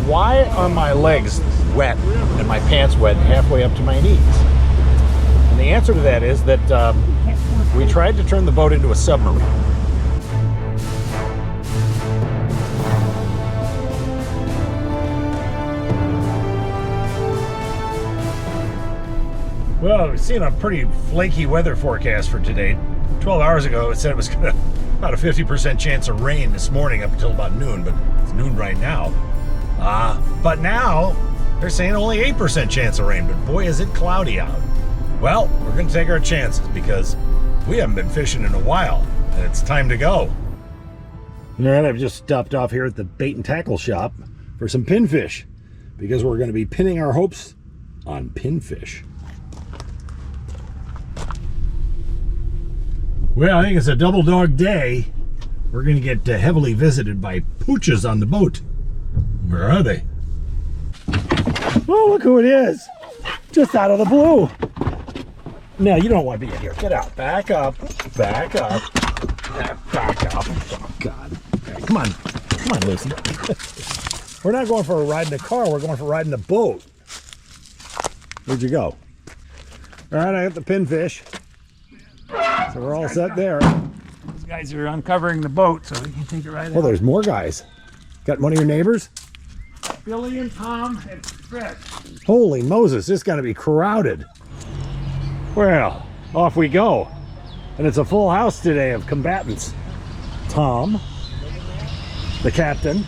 why are my legs wet and my pants wet halfway up to my knees? And the answer to that is that we tried to turn the boat into a submarine. Well, we've seen a pretty flaky weather forecast for today. 12 hours ago, it said it was gonna about a 50% chance of rain this morning up until about noon, but it's noon right now. But now they're saying only 8% chance of rain, but boy, is it cloudy out. Well, we're gonna take our chances because we haven't been fishing in a while, and it's time to go. All right, I've just stopped off here at the bait and tackle shop for some pinfish because we're gonna be pinning our hopes on pinfish. Well, I think it's a double dog day. We're going to get heavily visited by pooches on the boat. Where are they? Oh, look who it is. Just out of the blue. No, you don't want to be in here. Get out. Back up. Back up. Back up. Oh, God. Okay, come on. Come on, Lucy. We're not going for a ride in the car. We're going for a ride in the boat. Where'd you go? All right, I got the pinfish. So we're all set there. Those guys are uncovering the boat, so we can take it right out. Oh, there's more guys. Got one of your neighbors? Billy and Tom and Fred. Holy Moses, this got to be crowded. Well, off we go. And it's a full house today of combatants. Tom, the captain,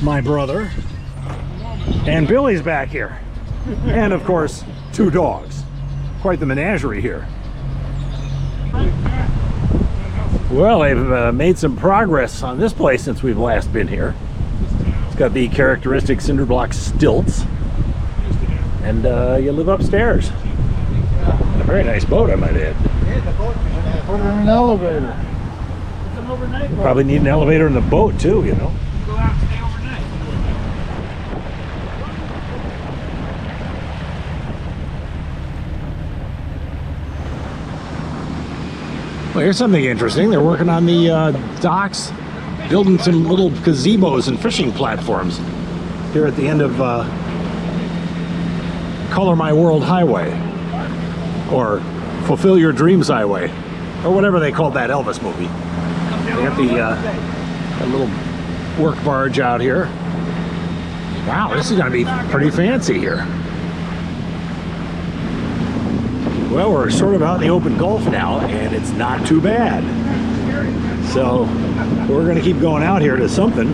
my brother, and Billy's back here. And of course, 2 dogs. Quite the menagerie here. Well, they've made some progress on this place since we've last been here. It's got the characteristic cinder block stilts, and you live upstairs. And a very nice boat, I might add. Yeah, the boat. Put it in an elevator. It's an overnight boat. Probably need an elevator in the boat too, you know. Go out and stay overnight. Well, here's something interesting. They're working on the docks, building some little gazebos and fishing platforms here at the end of Color My World Highway, or Fulfill Your Dreams Highway, or whatever they called that Elvis movie. They got the little work barge out here. Wow, this is going to be pretty fancy here. Well, we're sort of out in the open Gulf now, and it's not too bad. So we're going to keep going out here to something.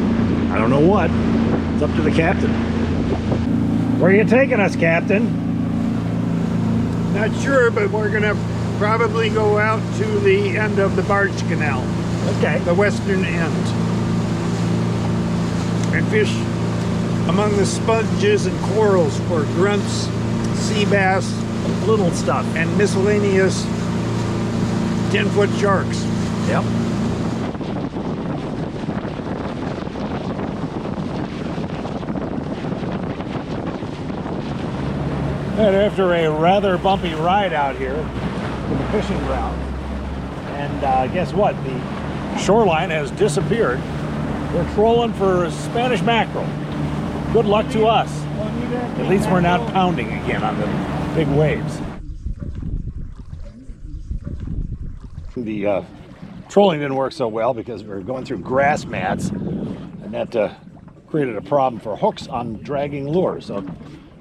I don't know what. It's up to the captain. Where are you taking us, Captain? Not sure, but we're going to probably go out to the end of the barge canal. Okay. The western end. And fish among the sponges and corals for grunts, sea bass, Little stuff. and miscellaneous 10-foot sharks. Yep. And after a rather bumpy ride out here to the fishing ground, and guess what? The shoreline has disappeared. We're trolling for Spanish mackerel. Good luck to us. At least we're not pounding again on the big waves. The trolling didn't work so well because we were going through grass mats, and that created a problem for hooks on dragging lures. So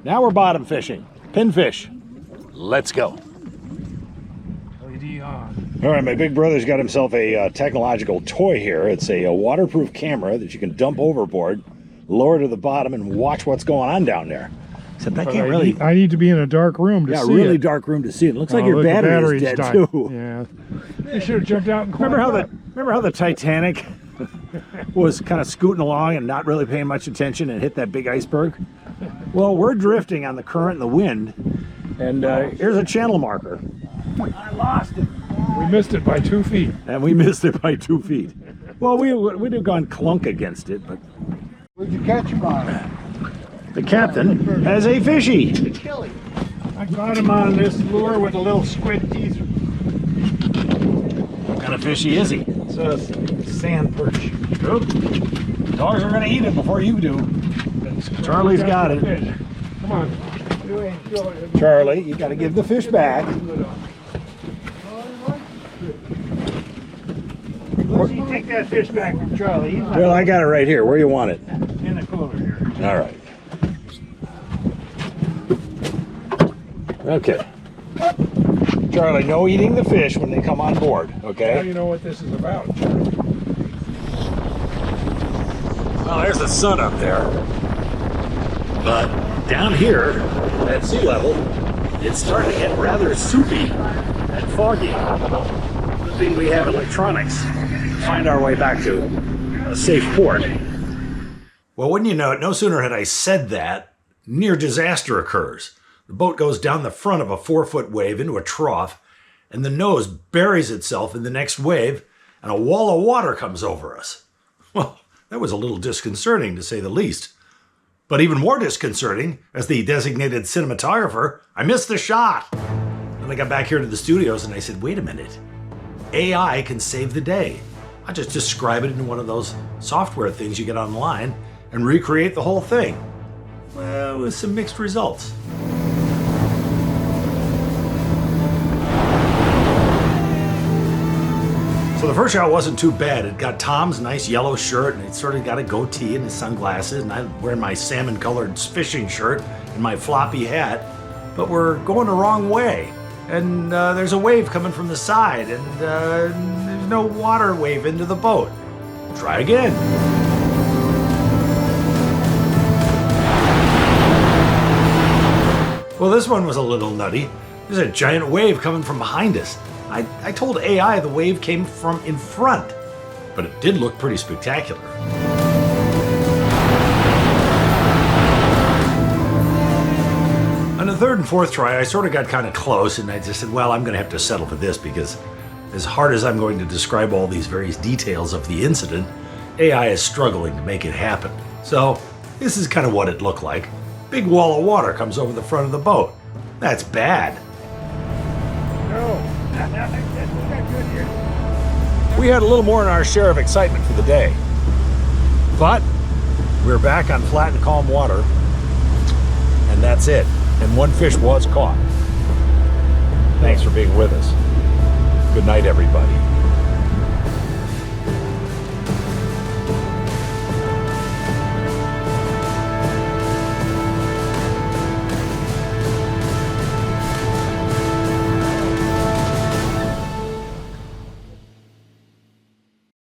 now we're bottom fishing. Pinfish. Let's go. LED on. All right, my big brother's got himself a technological toy here. It's a waterproof camera that you can dump overboard, lower to the bottom, and watch what's going on down there. Except I can't really... I need to be in a dark room to see it. Yeah, really dark room to see it. Looks like your look, the battery's dead died. too. Yeah. They should have jumped out and Remember how the Titanic was kind of scooting along and not really paying much attention and hit that big iceberg? Well, we're drifting on the current and the wind, and here's a channel marker. I lost it. We missed it by 2 feet. And we missed it by 2 feet. Well, we'd have gone clunk against it, but... Where'd you catch him on? The captain has a fishy. I got him on this lure with a little squid teeth. What kind of fishy is he? It's a sand perch. Dogs are gonna eat it before you do. Charlie's got it. Come on. Charlie, you gotta give the fish back. You take that fish back from Charlie. He's not Well, I got it right here. Where you want it? in the cooler here. All right. Okay. Charlie, no eating the fish when they come on board, Now okay? you know what this is about. Well, there's the sun up there. But down here, at sea level, it's starting to get rather soupy and foggy. Good thing we have electronics to find our way back to a safe port. Well, wouldn't you know it, no sooner had I said that, near disaster occurs. The boat goes down the front of a 4-foot wave into a trough, and the nose buries itself in the next wave, and a wall of water comes over us. Well, that was a little disconcerting, to say the least. But even more disconcerting, as the designated cinematographer, I missed the shot. Then I got back here to the studios and I said, wait a minute. AI can save the day. I just describe it in one of those software things you get online and recreate the whole thing. Well, with some mixed results. So the first shot wasn't too bad. It got Tom's nice yellow shirt, and it sort of got a goatee and his sunglasses, and I'm wearing my salmon-colored fishing shirt and my floppy hat. But we're going the wrong way, and there's a wave coming from the side, and there's no water wave into the boat. Try again. Well, this one was a little nutty. There's a giant wave coming from behind us. I told AI the wave came from in front, but it did look pretty spectacular. On the third and fourth try, I sort of got kind of close, and I just said, well, I'm going to have to settle for this, because as hard as I'm going to describe all these various details of the incident, AI is struggling to make it happen. So this is kind of what it looked like. Big wall of water comes over the front of the boat. That's bad. We had a little more than our share of excitement for the day. But we're back on flat and calm water, and that's it. And one fish was caught. Thanks for being with us. Good night, everybody.